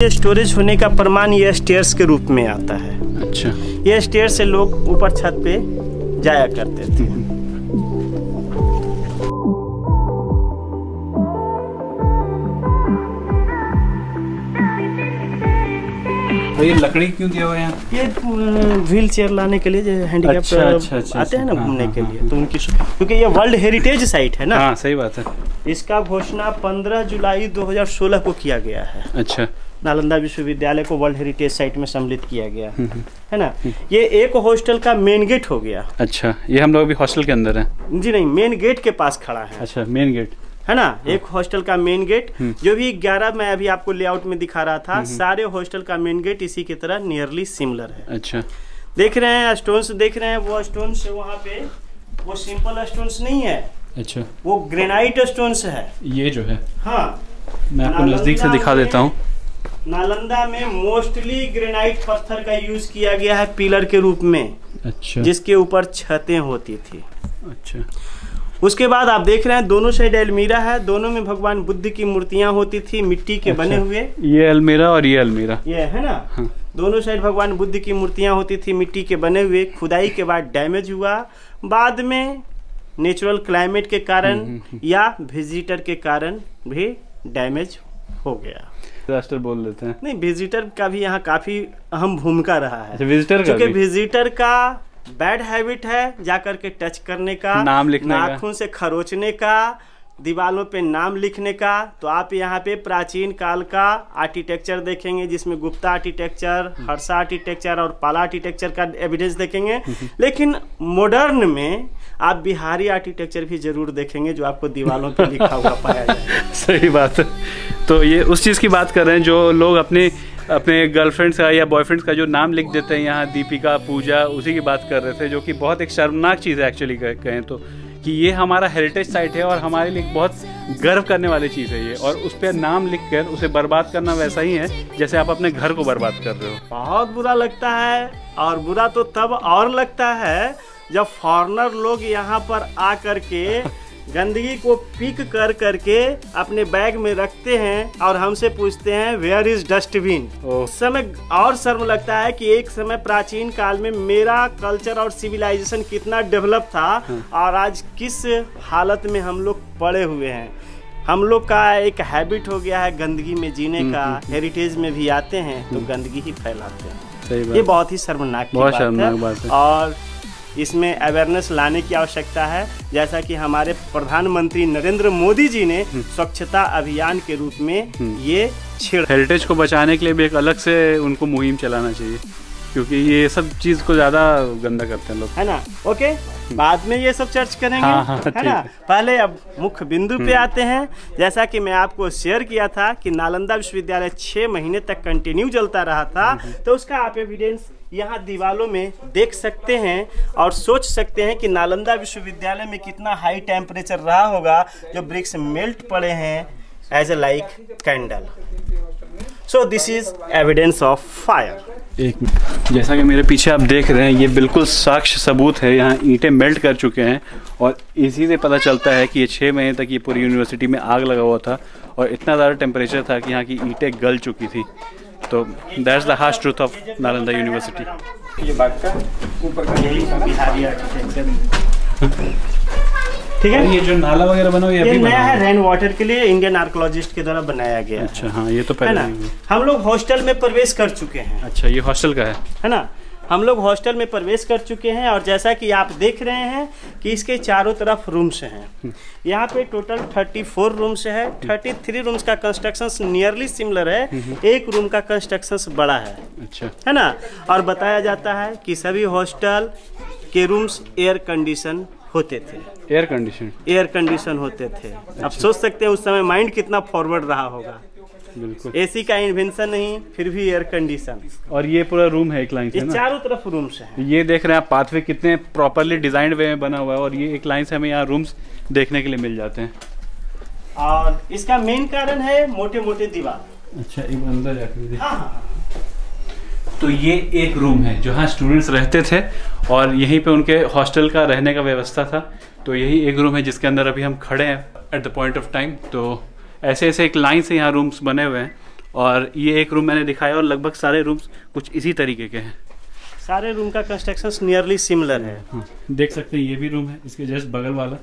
ये स्टोरेज होने का प्रमाण ये स्टेयर्स के रूप में आता है। अच्छा, ये स्टेयर्स से लोग ऊपर छत पे जाया करते थे। तो ये लकड़ी क्यों दिया हुआ है यहाँ? ये व्हील चेयर लाने के लिए जो हैंडीकैप आते हैं ना घूमने के लिए, तो उनकी क्योंकि ये वर्ल्ड हेरिटेज साइट है ना। हाँ सही बात है। इसका घोषणा 15 जुलाई 2016 को किया गया है। अच्छा, नालंदा विश्वविद्यालय को वर्ल्ड हेरिटेज साइट में सम्मिलित किया गया है ना। ये एक हॉस्टल का मेन गेट हो गया। अच्छा, ये हम लोग अभी हॉस्टल के अंदर हैं? जी नहीं, मेन गेट के पास खड़ा है। अच्छा, मेन गेट है ना। एक हॉस्टल का मेन गेट जो भी 11 मैं अभी आपको लेआउट में दिखा रहा था, सारे हॉस्टल का मेन गेट इसी की तरह नियरली सिमिलर है। अच्छा, देख रहे हैं स्टोन्स, देख रहे हैं वो स्टोन्स वहाँ पे, वो सिंपल स्टोन्स नहीं है। अच्छा, वो ग्रेनाइट स्टोन्स है। ये जो है, हाँ, मैं आपको नजदीक से दिखा देता हूँ। नालंदा में मोस्टली ग्रेनाइट पत्थर का यूज किया गया है पिलर के रूप में। अच्छा, जिसके ऊपर छतें होती थी। अच्छा, उसके बाद आप देख रहे हैं दोनों साइड अलमीरा है, दोनों में भगवान बुद्ध की मूर्तियां होती थी मिट्टी के बने हुए। ये अलमीरा और ये अलमीरा, ये है ना। हाँ। दोनों साइड भगवान बुद्ध की मूर्तियां होती थी मिट्टी के बने हुए। खुदाई के बाद डैमेज हुआ, बाद में नेचुरल क्लाइमेट के कारण या विजिटर के कारण भी डैमेज हो गया। डिजास्टर बोल लेते हैं। नहीं, विजिटर का भी यहाँ काफी अहम भूमिका रहा है। विजिटर का, क्योंकि विजिटर का बैड हैबिट है जाकर के टच करने का, नाम लिखने का, नाखून से खरोचने का, दीवालों पे नाम लिखने का। तो आप यहाँ पे प्राचीन काल का आर्किटेक्चर देखेंगे, जिसमें गुप्ता आर्किटेक्चर, हर्षा आर्किटेक्चर और पाला आर्किटेक्चर का एविडेंस देखेंगे। लेकिन मॉडर्न में आप बिहारी आर्किटेक्चर भी जरूर देखेंगे, जो आपको दीवालों पे लिखा हुआ पाया जाएगा। सही बात है। तो ये उस चीज़ की बात कर रहे हैं जो लोग अपने गर्लफ्रेंड्स का या बॉयफ्रेंड्स का जो नाम लिख देते हैं यहाँ, दीपिका, पूजा, उसी की बात कर रहे थे, जो कि बहुत एक शर्मनाक चीज़ है एक्चुअली कहें तो, कि ये हमारा हेरिटेज साइट है और हमारे लिए बहुत गर्व करने वाली चीज़ है ये, और उस पर नाम लिख कर उसे बर्बाद करना वैसा ही है जैसे आप अपने घर को बर्बाद कर रहे हो। बहुत बुरा लगता है, और बुरा तो तब और लगता है जब फॉरेनर लोग यहाँ पर आ करके गंदगी को पिक कर करके अपने बैग में रखते हैं और हमसे पूछते हैं वेयर इज डस्टबिन। उस समय और शर्म लगता है कि एक समय प्राचीन काल में मेरा कल्चर और सिविलाइजेशन कितना डेवलप था और आज किस हालत में हम लोग पड़े हुए हैं। हम लोग का एक हैबिट हो गया है गंदगी में जीने का। हेरिटेज में भी आते हैं तो गंदगी ही फैलाते हैं। ये बहुत ही शर्मनाक बात है और इसमें अवेयरनेस लाने की आवश्यकता है। जैसा कि हमारे प्रधानमंत्री नरेंद्र मोदी जी ने स्वच्छता अभियान के रूप में ये हेरिटेज को बचाने के लिए भी एक अलग से उनको मुहिम चलाना चाहिए, क्योंकि ये सब चीज को ज्यादा गंदा करते हैं लोग, है ना। ओके, बाद में ये सब चर्च करेंगे। हाँ, है ना। पहले अब मुख्य बिंदु पे आते हैं। जैसा कि मैं आपको शेयर किया था कि नालंदा विश्वविद्यालय 6 महीने तक कंटिन्यू चलता रहा था, तो उसका आप एविडेंस यहाँ दीवालों में देख सकते हैं और सोच सकते हैं कि नालंदा विश्वविद्यालय में कितना हाई टेम्परेचर रहा होगा, जो ब्रिक्स मेल्ट पड़े हैं as a like candle. So this is evidence of fire. एक मिनट, जैसा कि मेरे पीछे आप देख रहे हैं, ये बिल्कुल साक्ष्य सबूत है। यहाँ ईंटें मेल्ट कर चुके हैं और इसी से पता चलता है कि ये 6 महीने तक ये पूरी यूनिवर्सिटी में आग लगा हुआ था और इतना ज़्यादा टेम्परेचर था कि यहाँ की ईंटें गल चुकी थी। तो that's the harsh truth of Nalanda university. ये बात का ऊपर का यही बिहारी आर्किटेक्चर, ठीक है। ये जो नाला वगैरह बना हुआ ये नया है, रेन वाटर के लिए इंडियन आर्कोलॉजिस्ट के द्वारा बनाया गया। अच्छा, हाँ, ये तो पहले हम लोग हॉस्टल में प्रवेश कर चुके हैं। अच्छा, ये हॉस्टल का है ना। हम लोग हॉस्टल में प्रवेश कर चुके हैं और जैसा कि आप देख रहे हैं कि इसके चारों तरफ रूम्स हैं। यहाँ पे टोटल 34 रूम्स है। 33 रूम्स का कंस्ट्रक्शन नियरली सिमिलर है, एक रूम का कंस्ट्रक्शन बड़ा है। अच्छा, है ना। और बताया जाता है कि सभी हॉस्टल के रूम्स एयर कंडीशन होते थे। एयर कंडीशन होते थे। अच्छा। अब सोच सकते हैं उस समय माइंड कितना फॉरवर्ड रहा होगा। बिल्कुल। एसी का इन्वेंशन नहीं, फिर भी एयर कंडीशन। और ये पूरा रूम है एक लाइन से ना? चारों तरफ रूम्स हैं। ये देख रहे हैं आप, पाथवे कितने प्रॉपर्ली डिजाइंड वे में बना हुआ है और ये एक लाइन से हमें यहाँ रूम्स देखने के लिए मिल जाते हैं। और इसका मेन कारण है मोटे मोटे दीवार। अच्छा, एक अंदर जाकर हाँ। तो ये एक रूम है जहाँ स्टूडेंट्स रहते थे और यहीं पे उनके हॉस्टल का रहने का व्यवस्था था। तो यही एक रूम है जिसके अंदर अभी हम खड़े हैं at the point of time. तो ऐसे ऐसे एक लाइन से यहाँ रूम्स बने हुए हैं और ये एक रूम मैंने दिखाया और लगभग सारे रूम्स कुछ इसी तरीके के हैं। सारे रूम का कंस्ट्रक्शन नियरली सिमिलर है। देख सकते हैं ये भी रूम है, इसके जस्ट बगल वाला।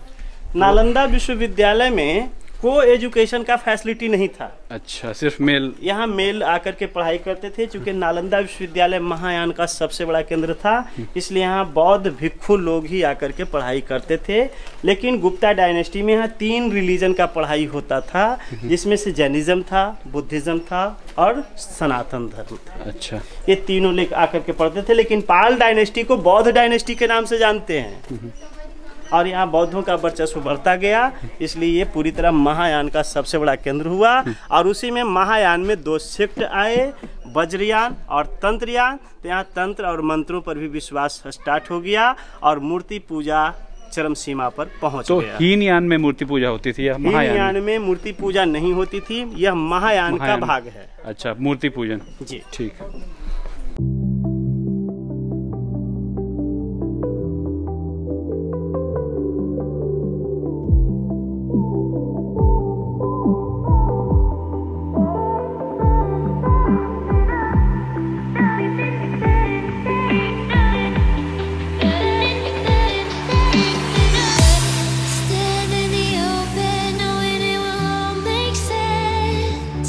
नालंदा विश्वविद्यालय में को एजुकेशन का फैसिलिटी नहीं था। अच्छा, सिर्फ मेल? यहाँ मेल आकर के पढ़ाई करते थे। चूंकि नालंदा विश्वविद्यालय महायान का सबसे बड़ा केंद्र था, इसलिए यहाँ बौद्ध भिक्षु लोग ही आकर के पढ़ाई करते थे। लेकिन गुप्ता डायनेस्टी में यहाँ 3 रिलीजन का पढ़ाई होता था, जिसमें से जैनिज्म था, बुद्धिज्म था और सनातन धर्म था। अच्छा, ये तीनों लोग आकर के पढ़ते थे। लेकिन पाल डायनेस्टी को बौद्ध डायनेस्टी के नाम से जानते हैं और यहाँ बौद्धों का वर्चस्व बढ़ता गया, इसलिए ये पूरी तरह महायान का सबसे बड़ा केंद्र हुआ। और उसी में महायान में 2 सेक्ट आए, वज्रयान और तंत्रयान। तो यहाँ तंत्र और मंत्रों पर भी विश्वास स्टार्ट हो गया और मूर्ति पूजा चरम सीमा पर पहुंच गया। तो हीनयान में मूर्ति पूजा होती थी या महायान? हीनयान में मूर्ति पूजा नहीं होती थी, यह महायान का भाग है। अच्छा, मूर्ति पूजन। जी ठीक है।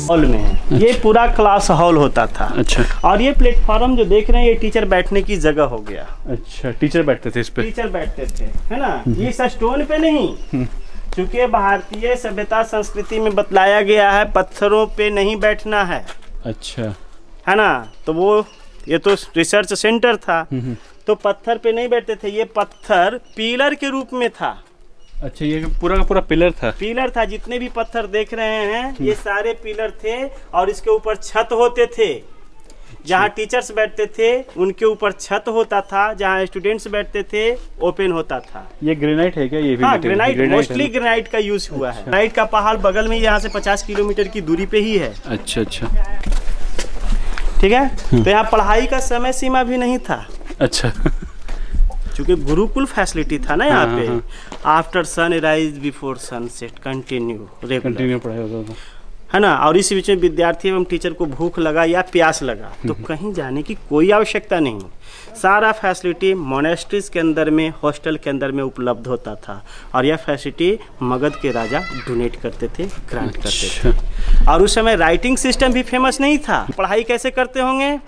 हॉल में है। अच्छा। ये पूरा क्लास हॉल होता था। अच्छा। और ये प्लेटफॉर्म जो देख रहे हैं, ये टीचर बैठने की जगह हो गया। अच्छा, टीचर बैठते थे इस पे? टीचर बैठते थे, है ना। ये स्टोन पे नहीं, क्योंकि भारतीय सभ्यता संस्कृति में बतलाया गया है पत्थरों पे नहीं बैठना है। अच्छा, है ना। तो वो ये तो रिसर्च सेंटर था, तो पत्थर पे नहीं बैठते थे। ये पत्थर पिलर के रूप में था। अच्छा, ये पूरा का पूरा पिलर था? पिलर था। जितने भी पत्थर देख रहे हैं, ये सारे पिलर थे और इसके ऊपर छत होते थे। जहाँ टीचर्स बैठते थे उनके ऊपर छत होता था, जहाँ स्टूडेंट्स बैठते थे ओपन होता था। ये ग्रेनाइट है क्या? ये भी? हाँ, ग्रेनाइट, मोस्टली ग्रेनाइट का यूज हुआ है। ग्रेनाइट का पहाड़ बगल में यहाँ से 50 किलोमीटर की दूरी पे ही है। अच्छा अच्छा, ठीक है। तो यहाँ पढ़ाई का समय सीमा भी नहीं था। अच्छा, क्योंकि गुरुकुल फैसिलिटी था ना यहाँ पे। After sunrise before sunset continue पढ़ाई होता था, है ना। और इस बीच में विद्यार्थी एवं टीचर को भूख लगा या प्यास लगा तो कहीं जाने की कोई आवश्यकता नहीं। सारा फैसिलिटी मोनेस्ट्रीज के अंदर में, हॉस्टल के अंदर में उपलब्ध होता था। और यह फैसिलिटी मगध के राजा डोनेट करते थे, ग्रांट करते थे। और उस समय राइटिंग सिस्टम भी फेमस नहीं था। पढ़ाई कैसे करते होंगे?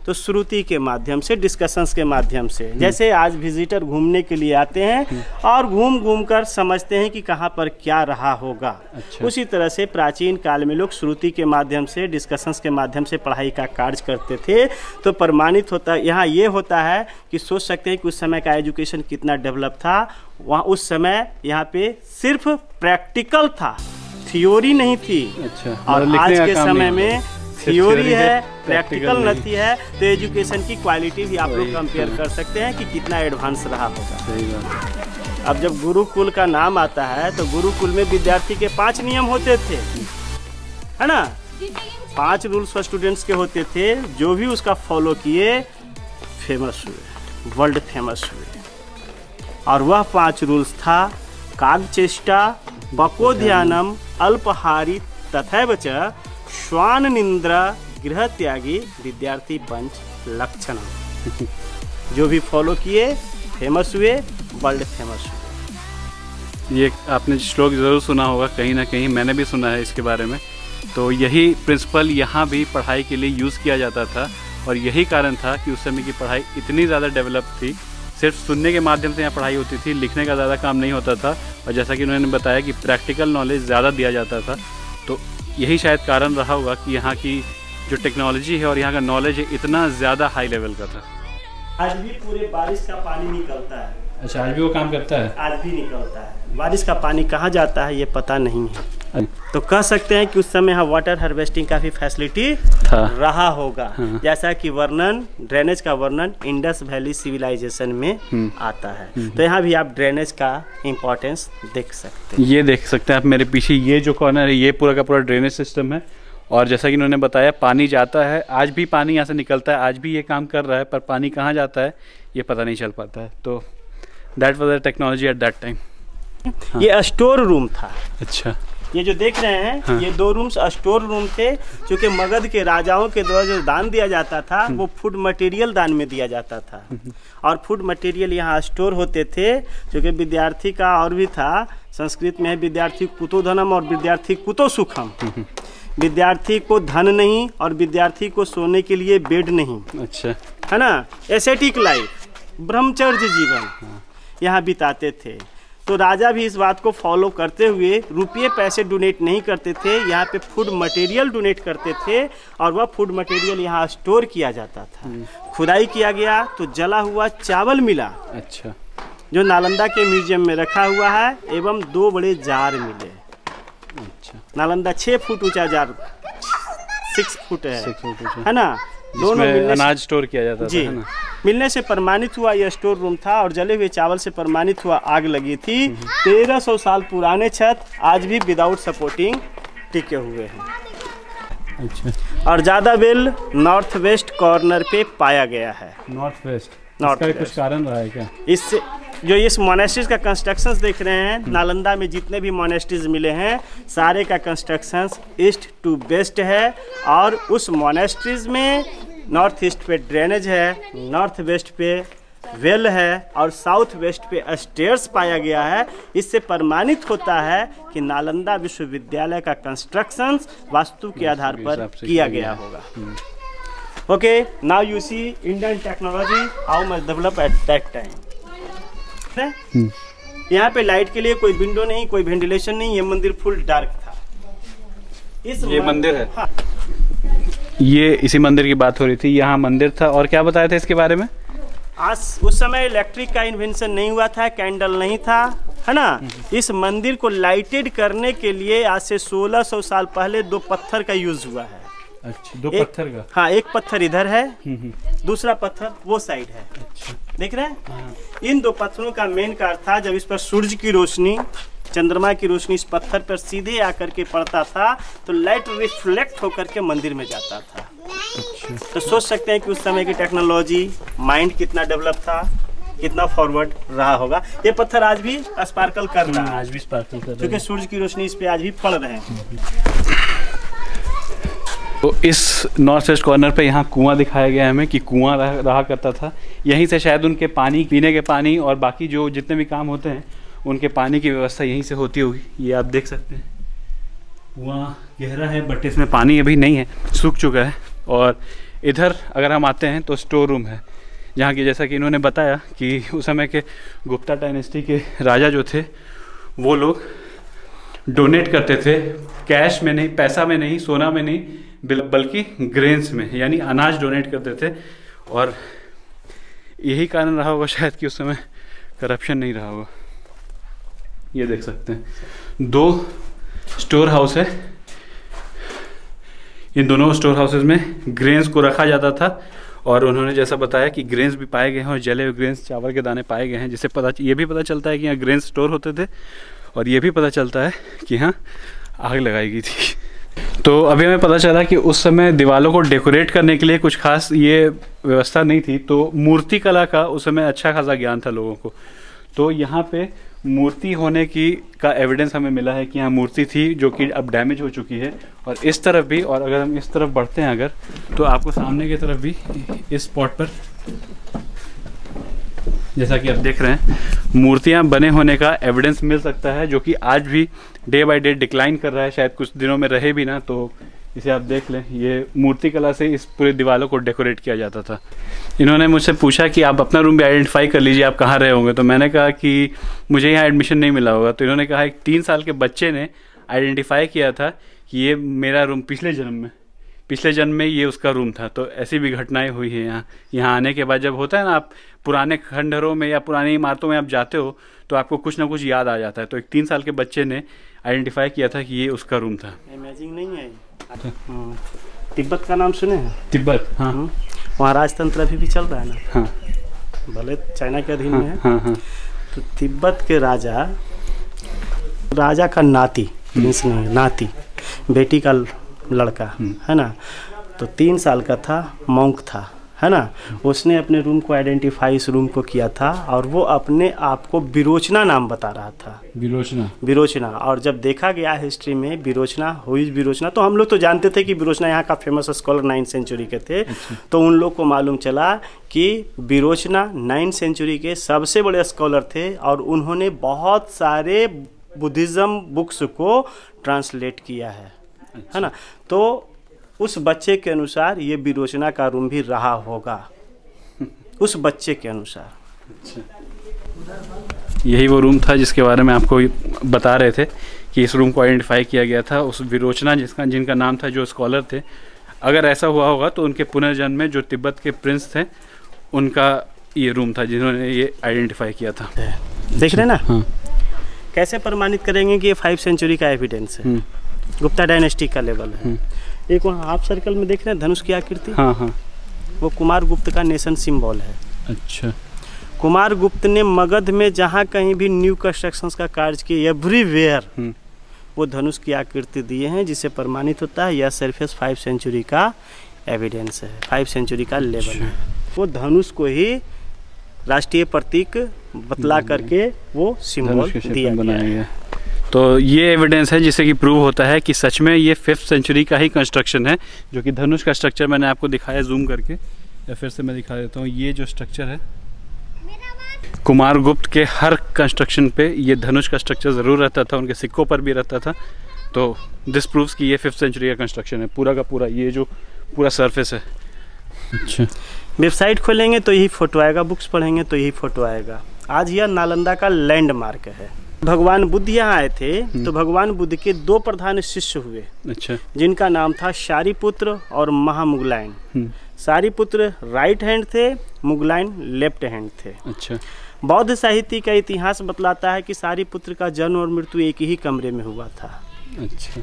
तो श्रुति के माध्यम से, डिस्कशंस के माध्यम से। जैसे आज विजिटर घूमने के लिए आते हैं और घूम घूम कर समझते हैं कि कहाँ पर क्या रहा होगा। अच्छा। उसी तरह से प्राचीन काल में लोग श्रुति के माध्यम से, डिस्कशंस के माध्यम से पढ़ाई का कार्य करते थे। तो प्रमाणित होता यहाँ ये होता है कि सोच सकते हैं कि उस समय का एजुकेशन कितना डेवलप था। वहाँ उस समय यहाँ पे सिर्फ प्रैक्टिकल था, थियोरी नहीं थी। अच्छा। और आज के समय में थियोरी है, प्रैक्टिकल नहीं है। तो एजुकेशन की क्वालिटी भी आप लोग कंपेयर कर सकते हैं कि कितना एडवांस रहा होगा। सही बात। अब जब गुरुकुल का नाम आता है तो गुरुकुल में विद्यार्थी के 5 नियम होते थे, है ना। 5 रूल्स स्टूडेंट्स के होते थे। जो भी उसका फॉलो किए फेमस हुए, वर्ल्ड फेमस हुए। और वह 5 रूल्स था: कागचेष्टा, बको ध्यानम, अल्पहारी तथैव च, श्वान निंद्रा, गृह त्यागी, विद्यार्थी पंच लक्षणम। जो भी फॉलो किए फेमस हुए, वर्ल्ड फेमस हुए। ये आपने श्लोक ज़रूर सुना होगा, कहीं ना कहीं मैंने भी सुना है इसके बारे में। तो यही प्रिंसिपल यहाँ भी पढ़ाई के लिए यूज़ किया जाता था और यही कारण था कि उस समय की पढ़ाई इतनी ज़्यादा डेवलप थी। सिर्फ सुनने के माध्यम से यहाँ पढ़ाई होती थी, लिखने का ज़्यादा काम नहीं होता था। और जैसा कि उन्होंने बताया कि प्रैक्टिकल नॉलेज ज़्यादा दिया जाता था। तो यही शायद कारण रहा होगा कि यहाँ की जो टेक्नोलॉजी है और यहाँ का नॉलेज है इतना ज़्यादा हाई लेवल का था। आज भी पूरे बारिश का पानी निकलता है। अच्छा, आज भी वो काम करता है? आज भी निकलता है। बारिश का पानी कहाँ जाता है ये पता नहीं है। तो कह सकते हैं कि उस समय यहाँ वाटर हार्वेस्टिंग का भी फैसिलिटी रहा होगा। हाँ। जैसा कि वर्णन, ड्रेनेज का वर्णन इंडस वैली सिविलाइजेशन में आता है। तो यहाँ भी आप ड्रेनेज का इम्पोर्टेंस देख सकते हैं। ये देख सकते हैं आप मेरे पीछे, ये जो कॉर्नर है ये पूरा का पूरा ड्रेनेज सिस्टम है। और जैसा कि उन्होंने बताया पानी जाता है, आज भी पानी यहाँ से निकलता है, आज भी ये काम कर रहा है। पर पानी कहाँ जाता है ये पता नहीं चल पाता है। तो that was the technology at that time. ये स्टोर रूम था। अच्छा। ये जो देख रहे हैं, हाँ। ये 2 रूम्स स्टोर रूम थे, क्योंकि मगध के राजाओं के द्वारा जो दान दिया जाता था वो फूड मटेरियल दान में दिया जाता था। और फूड मटेरियल यहाँ स्टोर होते थे, क्योंकि विद्यार्थी का और भी था, संस्कृत में है विद्यार्थी कुतो धनम और विद्यार्थी कुतो सुखम। विद्यार्थी को धन नहीं और विद्यार्थी को सोने के लिए बेड नहीं, अच्छा, है ना। एसेटिक लाइफ, ब्रह्मचर्य जीवन यहाँ बिताते थे। तो राजा भी इस बात को फॉलो करते हुए रुपये पैसे डोनेट नहीं करते थे, यहाँ पे फूड मटेरियल डोनेट करते थे, और वह फूड मटेरियल यहाँ स्टोर किया जाता था। खुदाई किया गया तो जला हुआ चावल मिला, अच्छा, जो नालंदा के म्यूजियम में रखा हुआ है, एवं 2 बड़े जार मिले। अच्छा, नालंदा 6 फुट ऊंचा जार, 6 फुट है ना। दोनों जिसमें अनाज स्टोर किया जाता जी, था, है ना? मिलने से प्रमाणित हुआ यह स्टोर रूम था, और जले हुए चावल से प्रमाणित हुआ आग लगी थी। 1300 साल पुराने छत आज भी विदाउट सपोर्टिंग टिके हुए हैं। अच्छा, और ज़्यादा बेल नॉर्थ वेस्ट कॉर्नर पे पाया गया है। नॉर्थ वेस्ट, नॉर्थ इसका कुछ कारण रहा है क्या? इससे जो इस मोनेस्ट्रीज का कंस्ट्रक्शंस देख रहे हैं, नालंदा में जितने भी मोनेस्ट्रीज मिले हैं, सारे का कंस्ट्रक्शंस ईस्ट टू वेस्ट है। और उस मोनेस्ट्रीज में नॉर्थ ईस्ट पे ड्रेनेज है, नॉर्थ वेस्ट पे वेल है, और साउथ वेस्ट पे स्टेयर्स पाया गया है। इससे प्रमाणित होता है कि नालंदा विश्वविद्यालय का कंस्ट्रक्शंस वास्तु के आधार पर किया गया होगा। Okay, now you see Indian technology how much develop at that time. यहाँ पे लाइट के लिए कोई विंडो नहीं, कोई वेंटिलेशन नहीं, ये मंदिर फुल डार्क था। ये मंदिर है। हाँ। ये इसी मंदिर की बात हो रही थी, यहाँ मंदिर था। और क्या बताया था इसके बारे में? आज उस समय इलेक्ट्रिक का इन्वेंशन नहीं हुआ था, कैंडल नहीं था, है ना। इस मंदिर को लाइटेड करने के लिए आज से 1600 साल पहले 2 पत्थर का यूज हुआ है। अच्छा, 2 पत्थर का? हाँ, एक पत्थर इधर है, दूसरा पत्थर वो साइड है। अच्छा, देख रहे हैं? इन 2 पत्थरों का मेन कार्य था, जब इस पर सूरज की रोशनी, चंद्रमा की रोशनी इस पत्थर पर सीधे आकर के पड़ता था, तो लाइट रिफ्लेक्ट होकर के मंदिर में जाता था। अच्छा, तो सोच सकते हैं कि उस समय की टेक्नोलॉजी, माइंड कितना डेवलप था, कितना फॉरवर्ड रहा होगा। ये पत्थर आज भी स्पार्कल कर रहा है, आज भी स्पार्कल कर रहा है, क्योंकि सूरज की रोशनी इस पे आज भी पड़ रहे हैं। तो इस नॉर्थ वेस्ट कॉर्नर पे यहाँ कुआं दिखाया गया है हमें, कि कुआं रहा करता था। यहीं से शायद उनके पानी, पीने के पानी और बाकी जो जितने भी काम होते हैं, उनके पानी की व्यवस्था यहीं से होती होगी। ये आप देख सकते हैं, कुआं गहरा है बट इसमें पानी अभी नहीं है, सूख चुका है। और इधर अगर हम आते हैं तो स्टोर रूम है, जहाँ की जैसा कि इन्होंने बताया कि उस समय के गुप्ता डायनेस्टी के राजा जो थे, वो लोग डोनेट करते थे, कैश में नहीं, पैसा में नहीं, सोना में नहीं, बल्कि ग्रेन्स में, यानी अनाज डोनेट करते थे। और यही कारण रहा होगा शायद कि उस समय करप्शन नहीं रहा होगा। ये देख सकते हैं 2 स्टोर हाउस है, इन दोनों स्टोर हाउसेज में ग्रेन्स को रखा जाता था। और उन्होंने जैसा बताया कि ग्रेन्स भी पाए गए हैं, और जले हुए ग्रेन्स, चावल के दाने पाए गए हैं, जिससे ये भी पता चलता है कि यहाँ ग्रेन्स स्टोर होते थे, और ये भी पता चलता है कि यहाँ आग लगाई गई थी। तो अभी हमें पता चला कि उस समय दीवारों को डेकोरेट करने के लिए कुछ खास ये व्यवस्था नहीं थी, तो मूर्ति कला का उस समय अच्छा खासा ज्ञान था लोगों को। तो यहाँ पे मूर्ति होने का एविडेंस हमें मिला है कि यहाँ मूर्ति थी, जो कि अब डैमेज हो चुकी है। और इस तरफ भी, और अगर हम इस तरफ बढ़ते हैं अगर, तो आपको सामने की तरफ भी इस स्पॉट पर, जैसा कि आप देख रहे हैं, मूर्तियां बने होने का एविडेंस मिल सकता है, जो कि आज भी डे बाय डे डिक्लाइन कर रहा है। शायद कुछ दिनों में रहे भी ना, तो इसे आप देख लें, ये मूर्ति कला से इस पूरे दीवारों को डेकोरेट किया जाता था। इन्होंने मुझसे पूछा कि आप अपना रूम भी आइडेंटिफाई कर लीजिए, आप कहाँ रहे होंगे। तो मैंने कहा कि मुझे यहाँ एडमिशन नहीं मिला होगा। तो इन्होंने कहा एक 3 साल के बच्चे ने आइडेंटिफाई किया था कि ये मेरा रूम पिछले जन्म में ये उसका रूम था। तो ऐसी भी घटनाएं हुई हैं यहाँ आने के बाद। जब होता है ना, आप पुराने खंडहरों में या पुरानी इमारतों में आप जाते हो, तो आपको कुछ ना कुछ याद आ जाता है। तो एक 3 साल के बच्चे ने आइडेंटिफाई किया था कि ये उसका रूम था। इमेजिंग नहीं है। तिब्बत का नाम सुने हैं? तिब्बत, हाँ। वहाँ राजतंत्र अभी भी चल रहा है ना। हाँ। भले चाइना के अधीन में है। हाँ, हाँ। तो तिब्बत के राजा का नाती, नाती बेटी का लड़का है ना, तो 3 साल का था, मॉन्क था, है ना, उसने अपने रूम को आइडेंटिफाई इस रूम को किया था और वो अपने आप को विरोचना नाम बता रहा था। विरोचना। और जब देखा गया हिस्ट्री में विरोचना, तो हम लोग तो जानते थे कि विरोचना यहाँ का फेमस स्कॉलर 9th सेंचुरी के थे। तो उन लोग को मालूम चला कि विरोचना 9th सेंचुरी के सबसे बड़े स्कॉलर थे और उन्होंने बहुत सारे बुद्धिज़्म बुक्स को ट्रांसलेट किया है ना। तो उस बच्चे के अनुसार ये विरोचना का रूम भी रहा होगा, उस बच्चे के अनुसार। यही वो रूम था जिसके बारे में आपको बता रहे थे कि इस रूम को आइडेंटिफाई किया गया था उस विरोचना जिनका नाम था, जो स्कॉलर थे। अगर ऐसा हुआ होगा तो उनके पुनर्जन्म में जो तिब्बत के प्रिंस थे उनका ये रूम था जिन्होंने ये आइडेंटिफाई किया था। देख रहे हैं ना? हाँ। कैसे प्रमाणित करेंगे कि ये 5 सेंचुरी का एविडेंस है, गुप्ता डायनेस्टी का लेवल है। एक वहाँ हाफ सर्कल में देख रहे हैं धनुष की आकृति, हाँ, वो कुमार गुप्त का नेशन सिंबल है। अच्छा। कुमार गुप्त ने मगध में जहाँ कहीं भी न्यू कंस्ट्रक्शंस का कार्य किए, एवरीवेयर वो धनुष की आकृति दिए हैं, जिससे प्रमाणित होता है यह सरफेस 5 सेंचुरी का एविडेंस है, 5 सेंचुरी का लेवल है। वो धनुष को ही राष्ट्रीय प्रतीक बतला करके वो सिंबल दिया गया है। तो ये एविडेंस है जिससे कि प्रूव होता है कि सच में ये 5th सेंचुरी का ही कंस्ट्रक्शन है, जो कि धनुष का स्ट्रक्चर मैंने आपको दिखाया जूम करके, या फिर से मैं दिखा देता हूँ। ये जो स्ट्रक्चर है कुमार गुप्त के हर कंस्ट्रक्शन पे ये धनुष का स्ट्रक्चर ज़रूर रहता था, उनके सिक्कों पर भी रहता था। तो दिस प्रूव्स कि ये 5th सेंचुरी का कंस्ट्रक्शन है पूरा का पूरा, ये जो पूरा सरफेस है। अच्छा। वेबसाइट खोलेंगे तो यही फोटो आएगा, बुक्स पढ़ेंगे तो यही फोटो आएगा। आज यह नालंदा का लैंडमार्क है। भगवान बुद्ध यहाँ आए थे तो भगवान बुद्ध के 2 प्रधान शिष्य हुए। अच्छा। जिनका नाम था शारिपुत्र और महामुगलायन। शारिपुत्र राइट हैंड थे, मुगलायन लेफ्ट हैंड थे। अच्छा। बौद्ध साहित्य का इतिहास बतलाता है कि शारिपुत्र का जन्म और मृत्यु एक ही कमरे में हुआ था। अच्छा।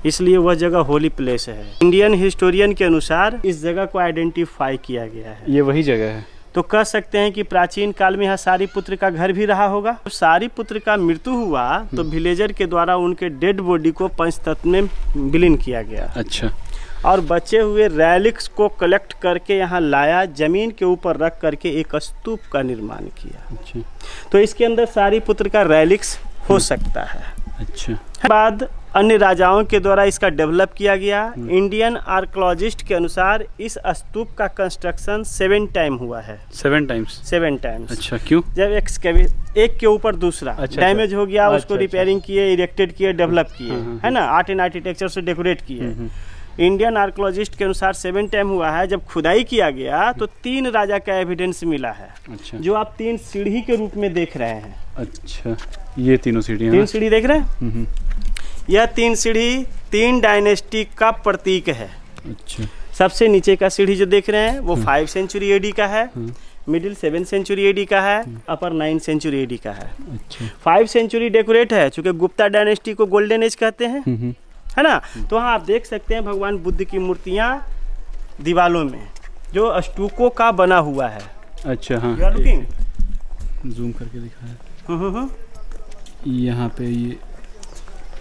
इसलिए वह जगह होली प्लेस है। इंडियन हिस्टोरियन के अनुसार इस जगह को आइडेंटिफाई किया गया है। ये वही जगह है। तो कह सकते हैं कि प्राचीन काल में यहाँ शारिपुत्र का घर भी रहा होगा। जब शारिपुत्र का मृत्यु हुआ तो विलेजर के द्वारा उनके डेड बॉडी को पंचतत्व में विलीन किया गया। अच्छा। और बचे हुए रैलिक्स को कलेक्ट करके यहाँ लाया, जमीन के ऊपर रख करके एक स्तूप का निर्माण किया। अच्छा। तो इसके अंदर शारिपुत्र का रैलिक्स हो सकता है। अच्छा। बाद अन्य राजाओं के द्वारा इसका डेवलप किया गया। इंडियन आर्कोलॉजिस्ट के अनुसार इस स्तूप का कंस्ट्रक्शन 7 टाइम हुआ है। 7 टाइम्स। 7 टाइम्स। अच्छा, क्यों? जब एक के ऊपर दूसरा डैमेज हो गया, उसको रिपेयरिंग किए, इरेक्टेड किए, डेवलप किए, है ना, आर्ट एंड आर्किटेक्चर से डेकोरेट किए। इंडियन आर्कोलॉजिस्ट के अनुसार 7 टाइम हुआ है। जब खुदाई किया गया तो 3 राजा का एविडेंस मिला है। अच्छा। जो आप 3 सीढ़ी के रूप में देख रहे हैं। अच्छा, ये तीनों सीढ़ी, 3 सीढ़ी देख रहे हैं। यह 3 सीढ़ी 3 डायनेस्टी का प्रतीक है। अच्छा। सबसे नीचे का सीढ़ी जो देख रहे हैं वो 5 सेंचुरी एडी का है, मिडिल 7 सेंचुरी एडी का है, अपर 9 सेंचुरी एडी का है। अच्छा। 5 सेंचुरी डेकोरेट है, चूंकि गुप्ता डायनेस्टी को गोल्डन एज कहते हैं, है ना। तो वहाँ आप देख सकते हैं भगवान बुद्ध की मूर्तियाँ दीवालों में जो स्टूको का बना हुआ है। अच्छा। हाँ, जूम करके दिखाया यहाँ पे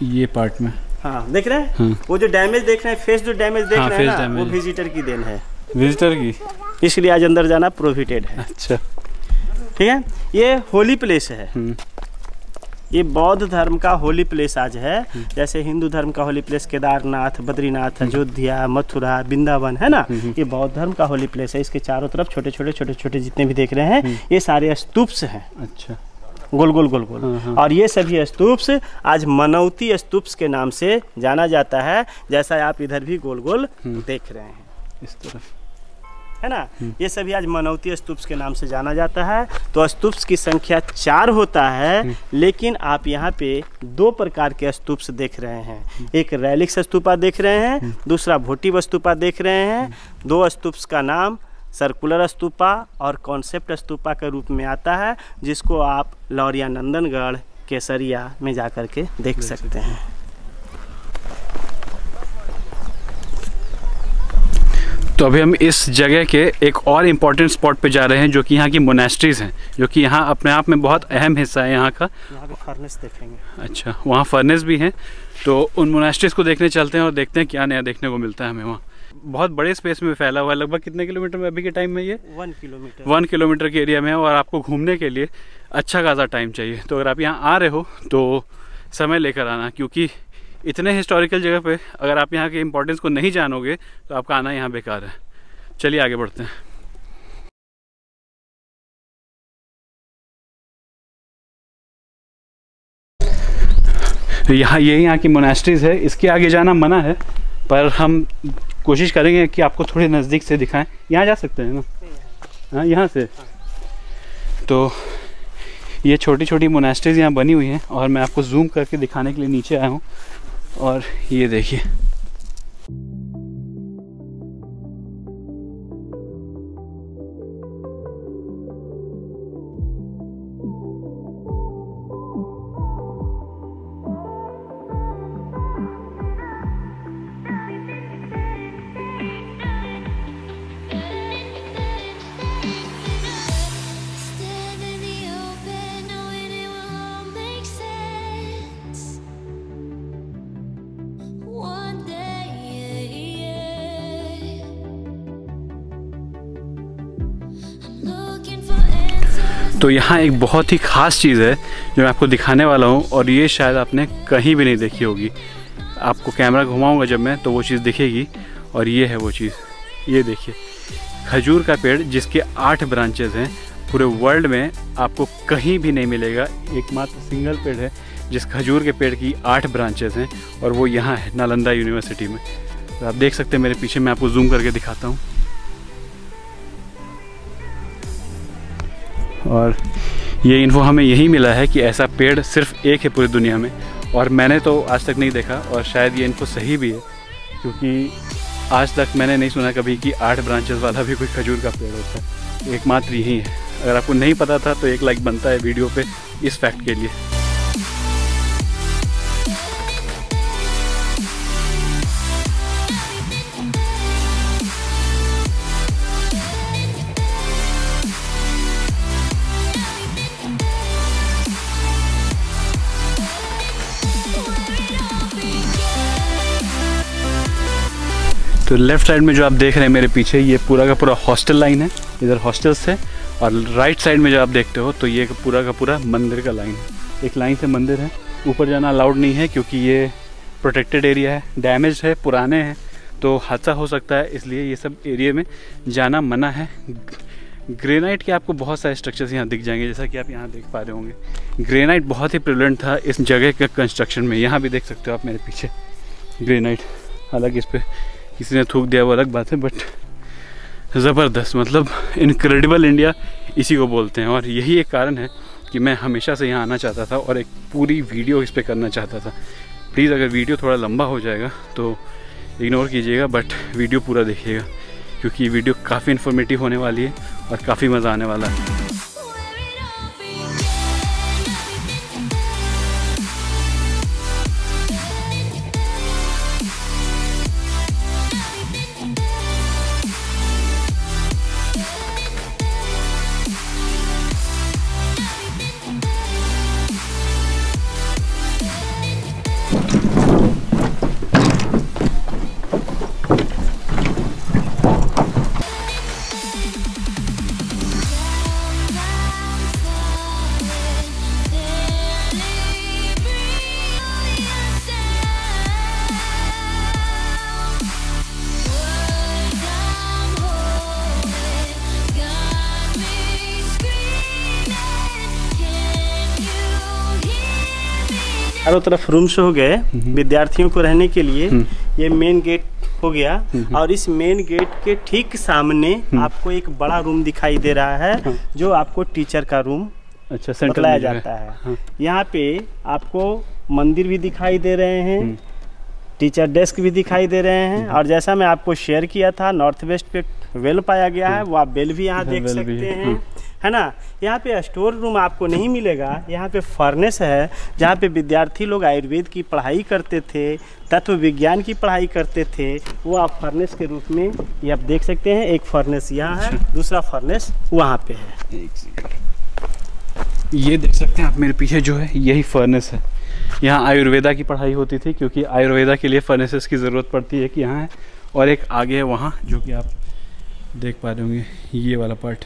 ये पार्ट में। हाँ, देख रहे हैं। वो जो डैमेज देख रहे हैं, फेस जो डैमेज देख रहे हैं ना, वो विजिटर की देन है। विजिटर की, इसलिए आज अंदर जाना प्रोहिबिटेड है। अच्छा। ठीक है। ये होली प्लेस है। ये बौद्ध धर्म का होली प्लेस आज है। जैसे हिंदू धर्म का होली प्लेस केदारनाथ, बद्रीनाथ, अयोध्या, मथुरा, वृंदावन, है ना। ये बौद्ध धर्म का होली प्लेस है। इसके चारों तरफ छोटे छोटे जितने भी देख रहे हैं ये सारे स्तूप्स हैं। अच्छा। गोल गोल। और ये सभी स्तूप्स आज मनौती स्तूप्स के नाम से जाना जाता है, जैसा आप इधर भी गोल गोल देख रहे हैं इस तरफ, है ना। ये सभी आज मनौती स्तूप्स के नाम से जाना जाता है। तो स्तूप्स की संख्या 4 होता है, लेकिन आप यहाँ पे 2 प्रकार के स्तूप्स देख रहे हैं। एक रैलिक्स स्तूपा देख रहे हैं, दूसरा भोटिव स्तूपा देख रहे हैं। 2 स्तूप्स का नाम सर्कुलर स्तूपा और कॉन्सेप्ट स्तूपा के रूप में आता है, जिसको आप लौरिया नंदनगढ़, केसरिया में जा कर के देख सकते हैं। तो अभी हम इस जगह के एक और इम्पोर्टेंट स्पॉट पे जा रहे हैं, जो कि यहाँ की मोनेस्ट्रीज हैं, जो कि यहाँ अपने आप में बहुत अहम हिस्सा है यहाँ का। यहाँ पे फर्नेस देखेंगे। अच्छा, वहाँ फर्नेस भी हैं। तो उन मोनेस्ट्रीज को देखने चलते हैं और देखते हैं क्या नया देखने को मिलता है हमें वहाँ। बहुत बड़े स्पेस में फैला हुआ है। लगभग कितने किलोमीटर में अभी के टाइम में ये 1 किलोमीटर 1 किलोमीटर के एरिया में है, और आपको घूमने के लिए अच्छा खासा टाइम चाहिए। तो अगर आप यहाँ आ रहे हो तो समय लेकर आना, क्योंकि इतने हिस्टोरिकल जगह पे अगर आप यहाँ के इम्पोर्टेंस को नहीं जानोगे तो आपका आना यहाँ बेकार है। चलिए आगे बढ़ते हैं। यहाँ की मोनास्ट्रीज है, इसके आगे जाना मना है, पर हम कोशिश करेंगे कि आपको थोड़े नज़दीक से दिखाएं। यहाँ जा सकते हैं ना? हाँ, यहाँ से। तो ये छोटी छोटी मोनास्ट्रीज यहाँ बनी हुई हैं, और मैं आपको जूम करके दिखाने के लिए नीचे आया हूँ। और ये देखिए, तो यहाँ एक बहुत ही ख़ास चीज़ है जो मैं आपको दिखाने वाला हूँ, और ये शायद आपने कहीं भी नहीं देखी होगी। आपको कैमरा घुमाऊंगा जब मैं, तो वो चीज़ दिखेगी। और ये है वो चीज़, ये देखिए, खजूर का पेड़ जिसके 8 ब्रांचेस हैं। पूरे वर्ल्ड में आपको कहीं भी नहीं मिलेगा, एकमात्र सिंगल पेड़ है जिस खजूर के पेड़ की 8 ब्रांचेस हैं, और वो यहाँ है नालंदा यूनिवर्सिटी में। तो आप देख सकते हैं मेरे पीछे, मैं आपको जूम करके दिखाता हूँ। और ये इन्फो हमें यही मिला है कि ऐसा पेड़ सिर्फ एक है पूरी दुनिया में, और मैंने तो आज तक नहीं देखा, और शायद ये इन्फो सही भी है, क्योंकि आज तक मैंने नहीं सुना कभी कि 8 ब्रांचेस वाला भी कोई खजूर का पेड़ होता है। एकमात्र यही है। अगर आपको नहीं पता था तो 1 लाइक बनता है वीडियो पे इस फैक्ट के लिए। तो लेफ़्ट साइड में जो आप देख रहे हैं मेरे पीछे, ये पूरा का पूरा हॉस्टल लाइन है, इधर हॉस्टल्स है। और राइट साइड में जो आप देखते हो तो ये पूरा का पूरा मंदिर का लाइन है। एक लाइन से मंदिर है, ऊपर जाना अलाउड नहीं है क्योंकि ये प्रोटेक्टेड एरिया है, डैमेज है, पुराने हैं, तो हादसा हो सकता है, इसलिए ये सब एरिया में जाना मना है। ग्रेनाइट के आपको बहुत सारे स्ट्रक्चर्स यहाँ दिख जाएंगे, जैसा कि आप यहाँ देख पा रहे होंगे। ग्रेनाइट बहुत ही प्रिवलेंट था इस जगह के कंस्ट्रक्शन में। यहाँ भी देख सकते हो आप मेरे पीछे ग्रेनाइट। हालांकि इस पर किसी ने थूक दिया वो अलग बात है, बट ज़बरदस्त, मतलब इनक्रेडिबल इंडिया इसी को बोलते हैं। और यही एक कारण है कि मैं हमेशा से यहाँ आना चाहता था और एक पूरी वीडियो इस पर करना चाहता था। प्लीज़ अगर वीडियो थोड़ा लंबा हो जाएगा तो इग्नोर कीजिएगा, बट वीडियो पूरा देखिएगा, क्योंकि वीडियो काफ़ी इन्फॉर्मेटिव होने वाली है और काफ़ी मज़ा आने वाला है। चारों तरफ रूम्स हो गए विद्यार्थियों को रहने के लिए। ये मेन गेट हो गया, और इस मेन गेट के ठीक सामने आपको एक बड़ा रूम दिखाई दे रहा है, जो आपको टीचर का रूम बताया जाता है। यहाँ पे आपको मंदिर भी दिखाई दे रहे हैं, टीचर डेस्क भी दिखाई दे रहे हैं, और जैसा मैं आपको शेयर किया था नॉर्थ वेस्ट पे वेल पाया गया है, वो आप बेल भी यहाँ देख सकते हैं, है ना। यहाँ पे स्टोर रूम आपको नहीं मिलेगा, यहाँ पे फर्नेस है जहाँ पे विद्यार्थी लोग आयुर्वेद की पढ़ाई करते थे, तत्व विज्ञान की पढ़ाई करते थे, वो आप फर्नेस के रूप में ये आप देख सकते हैं। एक फर्नेस यहाँ है, दूसरा फर्नेस वहाँ पे है। ये देख सकते हैं आप मेरे पीछे जो है, यही फर्नेस है। यहाँ आयुर्वेदा की पढ़ाई होती थी, क्योंकि आयुर्वेदा के लिए फर्नेसेस की ज़रूरत पड़ती है कि यहाँ है। और एक आगे है वहाँ, जो कि आप देख पा रहे होंगे, ये वाला पार्ट।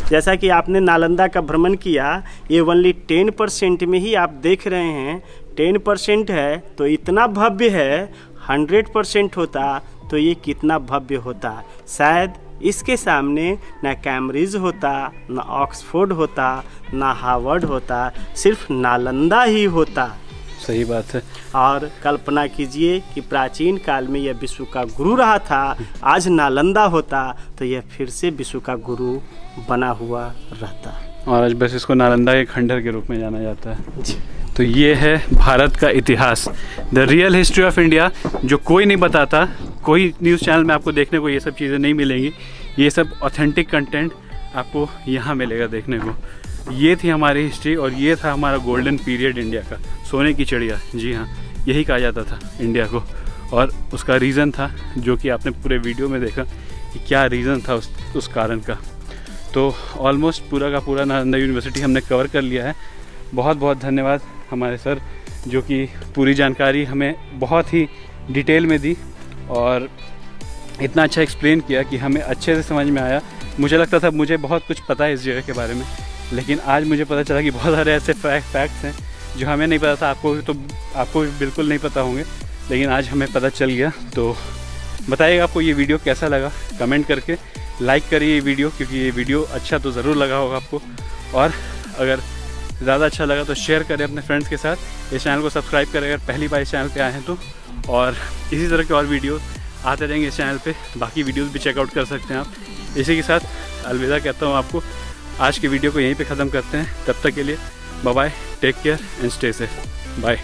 जैसा कि आपने नालंदा का भ्रमण किया, ये ओनली 10% में ही आप देख रहे हैं। 10% है तो इतना भव्य है, 100% होता तो ये कितना भव्य होता। शायद इसके सामने ना कैम्ब्रिज होता, ना ऑक्सफोर्ड होता, ना हार्वर्ड होता, सिर्फ नालंदा ही होता। सही बात है। और कल्पना कीजिए कि प्राचीन काल में यह विश्व का गुरु रहा था, आज नालंदा होता तो यह फिर से विश्व का गुरु बना हुआ रहता। और आज बस इसको नालंदा के खंडहर के रूप में जाना जाता है। तो ये है भारत का इतिहास, the real history of India, जो कोई नहीं बताता। कोई न्यूज़ चैनल में आपको देखने को ये सब चीज़ें नहीं मिलेंगी। ये सब ऑथेंटिक कंटेंट आपको यहाँ मिलेगा देखने को। ये थी हमारी हिस्ट्री और ये था हमारा गोल्डन पीरियड इंडिया का, सोने की चिड़िया। जी हाँ, यही कहा जाता था इंडिया को। और उसका रीज़न था जो कि आपने पूरे वीडियो में देखा कि क्या रीज़न था उस कारण का। तो ऑलमोस्ट पूरा का पूरा नालंदा यूनिवर्सिटी हमने कवर कर लिया है। बहुत बहुत धन्यवाद हमारे सर, जो कि पूरी जानकारी हमें बहुत ही डिटेल में दी और इतना अच्छा एक्सप्लेन किया कि हमें अच्छे से समझ में आया। मुझे लगता था मुझे बहुत कुछ पता है इस जगह के बारे में, लेकिन आज मुझे पता चला कि बहुत सारे ऐसे फैक्ट्स हैं जो हमें नहीं पता था। आपको भी बिल्कुल नहीं पता होंगे, लेकिन आज हमें पता चल गया। तो बताइएगा आपको ये वीडियो कैसा लगा, कमेंट करके लाइक करिए ये वीडियो, क्योंकि ये वीडियो अच्छा तो ज़रूर लगा होगा आपको। और अगर ज़्यादा अच्छा लगा तो शेयर करें अपने फ्रेंड्स के साथ। इस चैनल को सब्सक्राइब करें अगर पहली बार इस चैनल पे आए हैं तो। और इसी तरह के और वीडियो आते रहेंगे इस चैनल पे, बाकी वीडियोस भी चेकआउट कर सकते हैं आप। इसी के साथ अलविदा कहता हूँ आपको। आज की वीडियो को यहीं पे ख़त्म करते हैं। तब तक के लिए bye bye, take care and stay safe, bye.